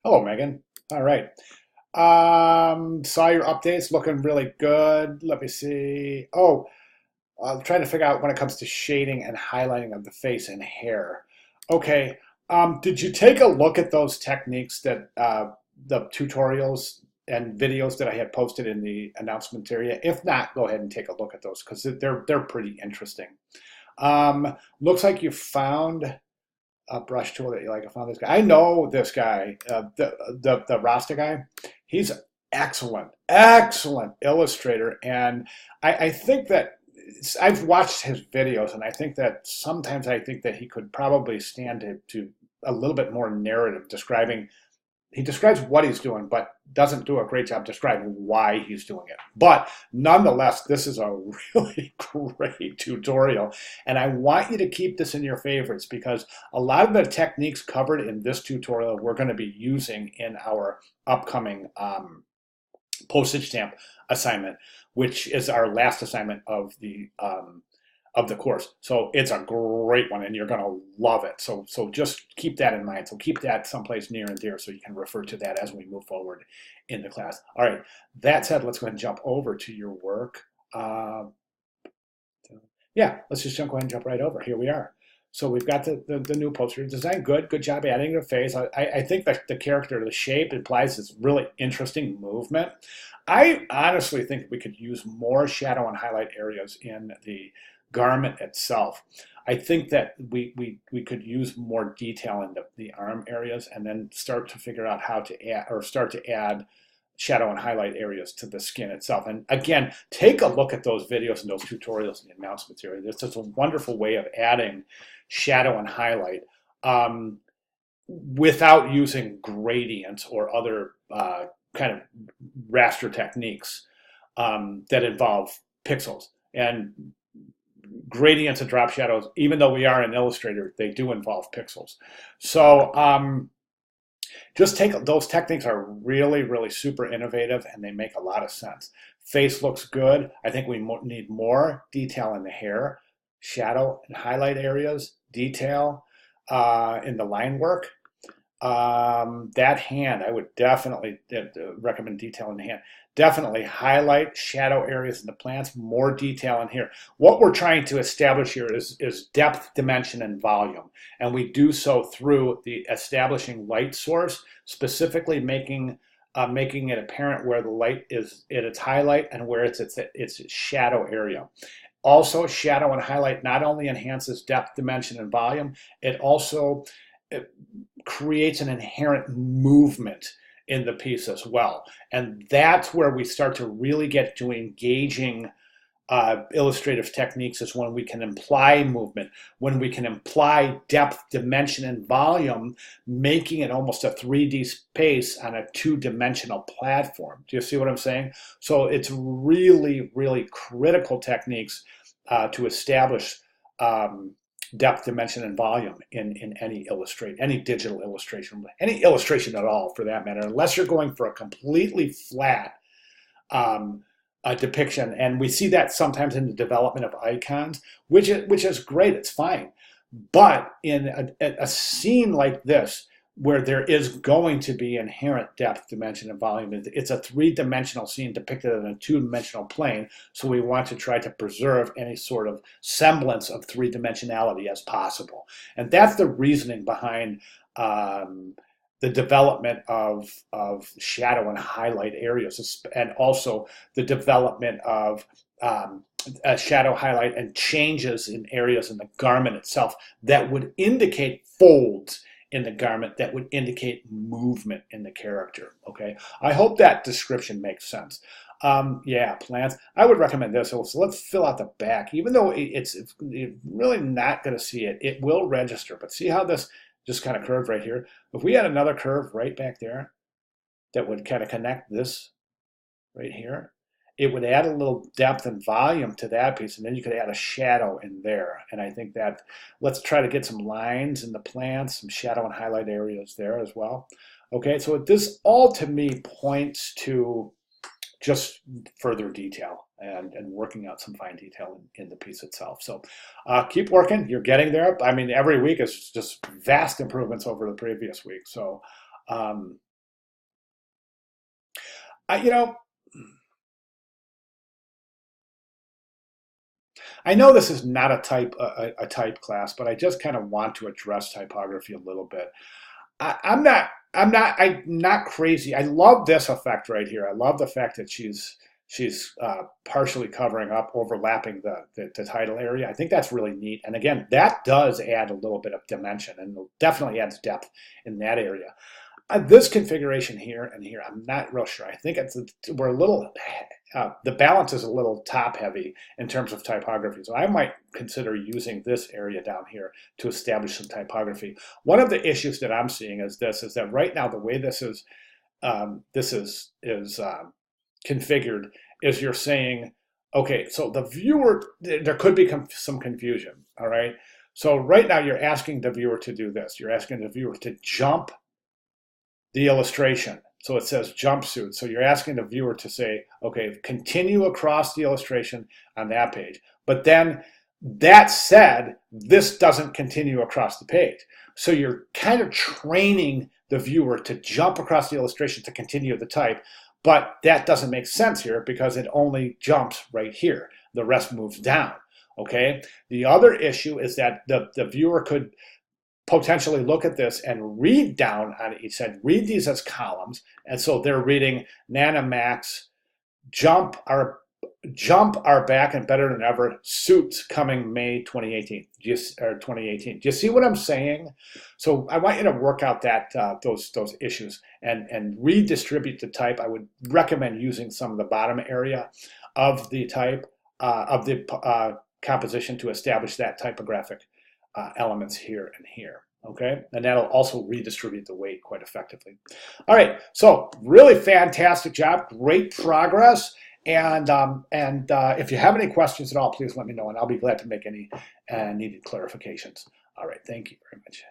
Hello, Megan. All right. Saw your updates looking really good. Let me see. Oh, I'm trying to figure out when it comes to shading and highlighting of the face and hair. Okay. Did you take a look at those techniques that the tutorials and videos that I had posted in the announcement area? If not, go ahead and take a look at those because they're pretty interesting. Looks like you found a brush tool that you like. I found this guy. I know this guy, the Rasta guy. He's excellent, excellent illustrator, and I think that I've watched his videos, and I think that sometimes I think that he could probably stand to a little bit more narrative describing. He describes what he's doing, but doesn't do a great job describing why he's doing it. But nonetheless, this is a really great tutorial. And I want you to keep this in your favorites because a lot of the techniques covered in this tutorial we're going to be using in our upcoming postage stamp assignment, which is our last assignment of the course. So it's a great one and you're going to love it. So just keep that in mind. So keep that someplace near and dear so you can refer to that as we move forward in the class. All right, that said, let's go ahead and jump over to your work. Yeah, let's just go ahead and jump right over. Here we are. So we've got the new poster design. Good job adding the face. I think that the character, the shape implies this really interesting movement. I honestly think we could use more shadow and highlight areas in the garment itself. I think that we could use more detail in the arm areas and then start to figure out how to add or start to add shadow and highlight areas to the skin itself. And again, take a look at those videos and those tutorials in the announcement material. It's just a wonderful way of adding shadow and highlight without using gradients or other kind of raster techniques that involve pixels. And gradients and drop shadows, even though we are in Illustrator, they do involve pixels. So just take those techniques are really super innovative and they make a lot of sense. Face looks good. I think we need more detail in the hair, shadow and highlight areas, detail in the line work. That hand, I would definitely recommend detail in the hand. Definitely highlight shadow areas in the plants, more detail in here. What we're trying to establish here is depth, dimension, and volume. And we do so through the establishing light source, specifically making it apparent where the light is at its highlight and where it's its shadow area. Also, shadow and highlight not only enhances depth, dimension, and volume, it also it creates an inherent movement in the piece as well. And that's where we start to really get to engaging illustrative techniques is when we can imply movement, when we can imply depth, dimension, and volume, making it almost a 3D space on a two-dimensional platform. Do you see what I'm saying? So it's really critical techniques to establish depth, dimension, and volume in any digital illustration, any illustration at all for that matter, unless you're going for a completely flat depiction. And we see that sometimes in the development of icons, which is great, it's fine. But in a scene like this, where there is going to be inherent depth, dimension, and volume. It's a three-dimensional scene depicted on a two-dimensional plane, so we want to try to preserve any sort of semblance of three-dimensionality as possible. And that's the reasoning behind the development of shadow and highlight areas, and also the development of shadow highlight and changes in areas in the garment itself that would indicate folds in the garment that would indicate movement in the character. Okay, I hope that description makes sense. Yeah, plants. I would recommend this. So let's fill out the back. Even though it's really not going to see it, it will register. But see how this just kind of curved right here? If we had another curve right back there that would kind of connect this right here, it would add a little depth and volume to that piece, and then you could add a shadow in there. And I think that let's try to get some lines in the plants, some shadow and highlight areas there as well. Okay, so this all to me points to just further detail and working out some fine detail in the piece itself. So keep working, you're getting there. I mean, every week is just vast improvements over the previous week. So You know, I know this is not a type class, but I just kind of want to address typography a little bit. I'm not crazy. I love this effect right here. I love the fact that she's partially covering up, overlapping the title area. I think that's really neat. And again, that does add a little bit of dimension and definitely adds depth in that area. This configuration here and here, I'm not real sure. I think we're a little, the balance is a little top heavy in terms of typography. So I might consider using this area down here to establish some typography. One of the issues that I'm seeing is that right now the way this is configured is you're saying, okay, so the viewer, there could be some confusion, all right? So right now you're asking the viewer to do this. You're asking the viewer to jump the illustration. So it says jumpsuit. So you're asking the viewer to say, okay, continue across the illustration on that page. But then that said, this doesn't continue across the page. So you're kind of training the viewer to jump across the illustration to continue the type, but that doesn't make sense here because it only jumps right here. The rest moves down, okay? The other issue is that the viewer could potentially look at this and read down on each side, read these as columns. And so they're reading Nana Max, jump our back and better than ever, suits coming May 2018, or 2018. Do you see what I'm saying? So I want you to work out that those issues and redistribute the type. I would recommend using some of the bottom area of the type, of the composition to establish that typographic elements here and here, okay? And that'll also redistribute the weight quite effectively. All right, so really fantastic job, great progress. And if you have any questions at all, please let me know, and I'll be glad to make any needed clarifications. All right, thank you very much.